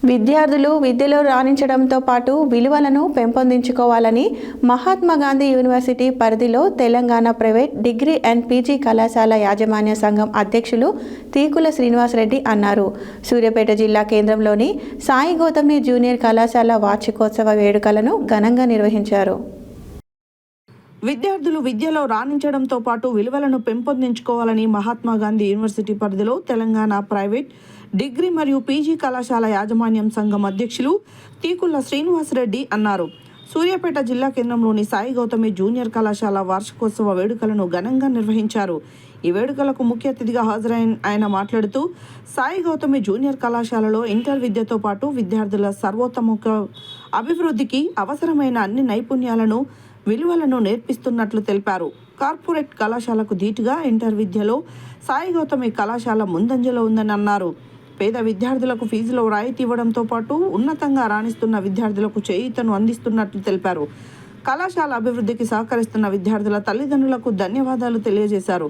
విద్యార్థులు విద్యలో రాణించడంతో పాటు విలువలను పెంపొందించుకోవాలని మహాత్మా గాంధీ యూనివర్సిటీ పరిధిలో Telangana private degree and PG కళాశాల యాజమాన్య సంఘం అధ్యక్షులు తీకుల శ్రీనివాసరెడ్డి అన్నారు. సూర్యాపేట జిల్లా కేంద్రంలోని సాయి గౌతమి జూనియర్ కళాశాల వార్షికోత్సవ వేడుకలను ఘనంగా నిర్వహించారు. విద్యార్థులు విద్యలో రాణించడంతో పాటు విలువలను పెంపొందించుకోవాలని మహాత్మా గాంధీ యూనివర్సిటీ పరిధిలో తెలంగాణ ప్రైవేట్ డిగ్రీ మరియు పీజీ కళాశాల యాజమాన్యం సంఘం అధ్యక్షులు తీకుల శ్రీనివాసరెడ్డి అన్నారు. సూర్యాపేట జిల్లా కేంద్రంలోని సాయి గౌతమి జూనియర్ కళాశాల వార్షికోత్సవ వేడుకలను ఘనంగా నిర్వహించారు. ఈ వేడుకలకు ముఖ్య అతిథిగా హాజరైన ఆయన మాట్లాడుతూ సాయి గౌతమి జూనియర్ కళాశాలలో ఇంటర్ విద్యతో పాటు విద్యార్థుల సర్వోత్తముఖ అభివృద్ధికి అవసరమైన అన్ని నైపుణ్యాలను విలువలను నేర్పిస్తున్నట్లు తెలిపారు. కార్పొరేట్ కళాశాలకు ధీటుగా ఇంటర్ విద్యలో సాయి గౌతమి కళాశాల ముందంజలో ఉందని అన్నారు. పేద విద్యార్థులకు ఫీజులో రాయితీ ఇవ్వడంతో పాటు ఉన్నతంగా రాణిస్తున్న విద్యార్థులకు చేయూతను అందిస్తున్నట్లు తెలిపారు. కళాశాల అభివృద్ధికి సహకరిస్తున్న విద్యార్థుల తల్లిదండ్రులకు ధన్యవాదాలు తెలియజేశారు.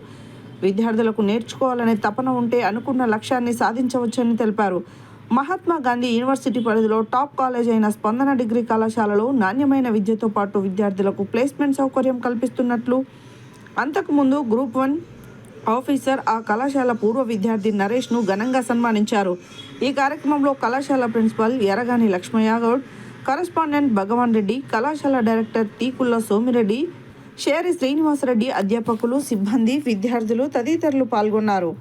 విద్యార్థులకు నేర్చుకోవాలనే తపన ఉంటే అనుకున్న లక్ష్యాన్ని సాధించవచ్చని తెలిపారు. మహాత్మా గాంధీ యూనివర్సిటీ పరిధిలో టాప్ కాలేజ్ అయిన స్పందన డిగ్రీ కళాశాలలో నాణ్యమైన విద్యతో పాటు విద్యార్థులకు ప్లేస్మెంట్ సౌకర్యం కల్పిస్తున్నట్లు, అంతకుముందు గ్రూప్ 1 ఆఫీసర్ ఆ కళాశాల పూర్వ విద్యార్థి నరేష్ను ఘనంగా సన్మానించారు. ఈ కార్యక్రమంలో కళాశాల ప్రిన్సిపల్ ఎరగాని లక్ష్మయ్య గౌడ్, కరెస్పాండెంట్ భగవాన్ రెడ్డి, కళాశాల డైరెక్టర్ తీకుల్ల సోమిరెడ్డి, షేరి శ్రీనివాసరెడ్డి, అధ్యాపకులు, సిబ్బంది, విద్యార్థులు తదితరులు పాల్గొన్నారు.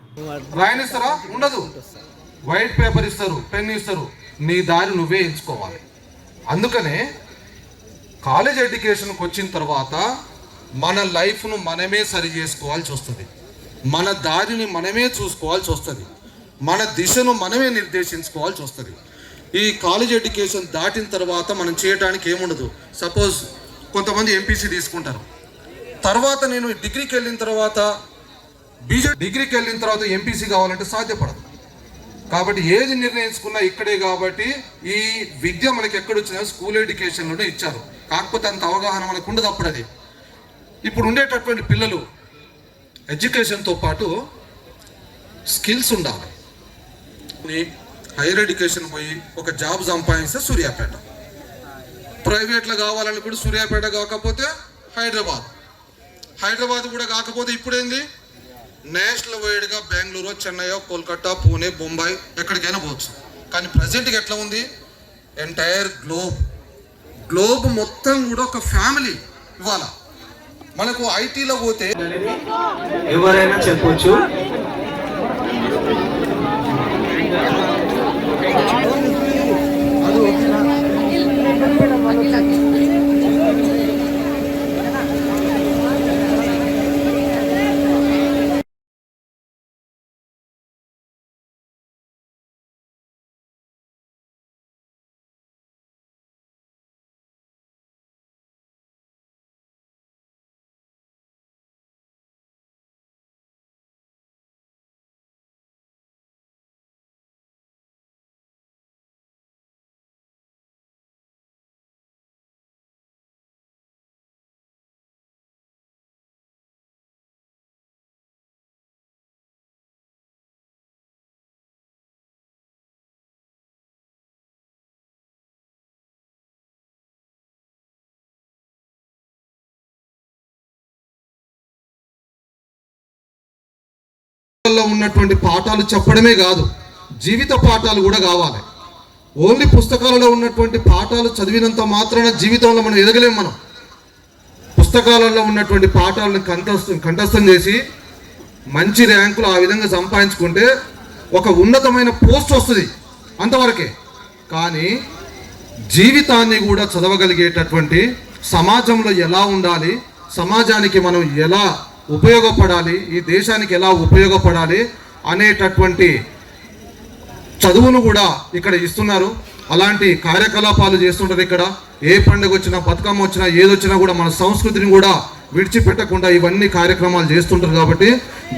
వైట్ పేపర్ ఇస్తారు, పెన్ ఇస్తారు, నీ దారి నువ్వే ఎంచుకోవాలి. అందుకనే కాలేజ్ ఎడ్యుకేషన్కి వచ్చిన తర్వాత మన లైఫ్ను మనమే సరి చేసుకోవాల్సి వస్తుంది, మన దారిని మనమే చూసుకోవాల్సి వస్తుంది, మన దిశను మనమే నిర్దేశించుకోవాల్సి వస్తుంది. ఈ కాలేజ్ ఎడ్యుకేషన్ దాటిన తర్వాత మనం చేయడానికి ఏముండదు. సపోజ్ కొంతమంది ఎంపీసీ తీసుకుంటారు, తర్వాత నేను డిగ్రీకి వెళ్ళిన తర్వాత డిగ్రీకి వెళ్ళిన తర్వాత ఎంపీసీ కావాలంటే సాధ్యపడదు. కాబట్టి ఏది నిర్ణయించుకున్నా ఇక్కడే. కాబట్టి ఈ విద్య మనకి ఎక్కడొచ్చినా స్కూల్ ఎడ్యుకేషన్లోనే ఇచ్చారు. కాకపోతే అంత అవగాహన మనకు ఉండదు. అప్పుడు అది ఇప్పుడు ఉండేటటువంటి పిల్లలు ఎడ్యుకేషన్తో పాటు స్కిల్స్ ఉండాలి. హైయర్ ఎడ్యుకేషన్ పోయి ఒక జాబ్ సంపాదిస్తే సూర్యాపేట, ప్రైవేట్లో కావాలని కూడా సూర్యాపేట, కాకపోతే హైదరాబాద్ కూడా కాకపోతే ఇప్పుడేంది నేషనల్ వైడ్గా బెంగళూరు, చెన్నై, కోల్కతా, పూణే, బొంబాయి ఎక్కడికైనా పోవచ్చు. కానీ ప్రజెంట్గా ఎట్లా ఉంది, ఎంటైర్ గ్లోబ్ మొత్తం కూడా ఒక ఫ్యామిలీ. ఇవాళ మనకు ఐటీలో పోతే ఎవరైనా చెప్పొచ్చు. ఉన్నటువంటి పాఠాలు చెప్పడమే కాదు, జీవిత పాఠాలు కూడా కావాలి. ఓన్లీ పుస్తకాలలో ఉన్నటువంటి పాఠాలు చదివినంత మాత్రాన జీవితంలో మనం ఎదగలేం. మనం పుస్తకాలలో ఉన్నటువంటి పాఠాలను కంఠస్థం చేసి మంచి ర్యాంకులు ఆ విధంగా సంపాదించుకుంటే ఒక ఉన్నతమైన పోస్ట్ వస్తుంది, అంతవరకే. కానీ జీవితాన్ని కూడా చదవగలిగేటటువంటి, సమాజంలో ఎలా ఉండాలి, సమాజానికి మనం ఎలా ఉపయోగపడాలి, ఈ దేశానికి ఎలా ఉపయోగపడాలి అనేటటువంటి చదువును కూడా ఇక్కడ ఇస్తున్నారు. అలాంటి కార్యకలాపాలు చేస్తుంటారు ఇక్కడ. ఏ పండుగ వచ్చినా, బతుకమ్మ వచ్చినా, ఏదొచ్చినా కూడా మన సంస్కృతిని కూడా విడిచిపెట్టకుండా ఇవన్నీ కార్యక్రమాలు చేస్తుంటారు. కాబట్టి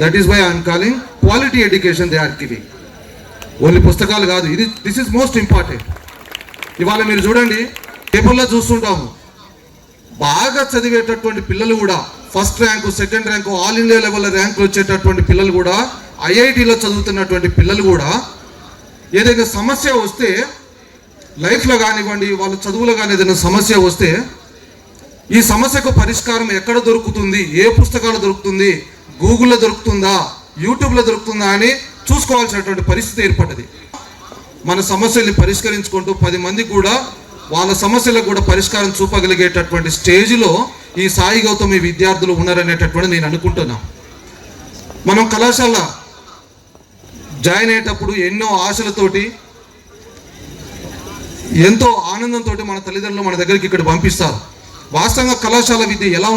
that is why I'm calling quality education they are giving. Only పుస్తకాలు కాదు, దిస్ ఈస్ మోస్ట్ ఇంపార్టెంట్. ఇవాళ మీరు చూడండి, పేపర్లో చూస్తుంటాము, బాగా చదివేటటువంటి పిల్లలు కూడా first rank, second rank, all India లెవెల్లో ర్యాంకులు వచ్చేటటువంటి పిల్లలు కూడా, ఐఐటీలో చదువుతున్నటువంటి పిల్లలు కూడా ఏదైనా సమస్య వస్తే లైఫ్లో కానివ్వండి, వాళ్ళ చదువులో కానీ ఏదైనా సమస్య వస్తే ఈ సమస్యకు పరిష్కారం ఎక్కడ దొరుకుతుంది, ఏ పుస్తకాలు దొరుకుతుంది, గూగుల్లో దొరుకుతుందా, యూట్యూబ్లో దొరుకుతుందా అని చూసుకోవాల్సినటువంటి పరిస్థితి ఏర్పడ్డది. మన సమస్యల్ని పరిష్కరించుకుంటూ 10 మంది కూడా వాళ్ళ సమస్యలకు కూడా పరిష్కారం చూపగలిగేటటువంటి స్టేజ్లో ఈ సాయి గౌతమి విద్యార్థులు ఉన్నారనేటటువంటి నేను అనుకుంటున్నా. మనం కళాశాల జాయిన్ అయ్యేటప్పుడు ఎన్నో ఆశలతోటి, ఎంతో ఆనందంతో మన తల్లిదండ్రులు మన దగ్గరికి ఇక్కడ పంపిస్తారు. వాస్తవంగా కళాశాల విద్య ఎలా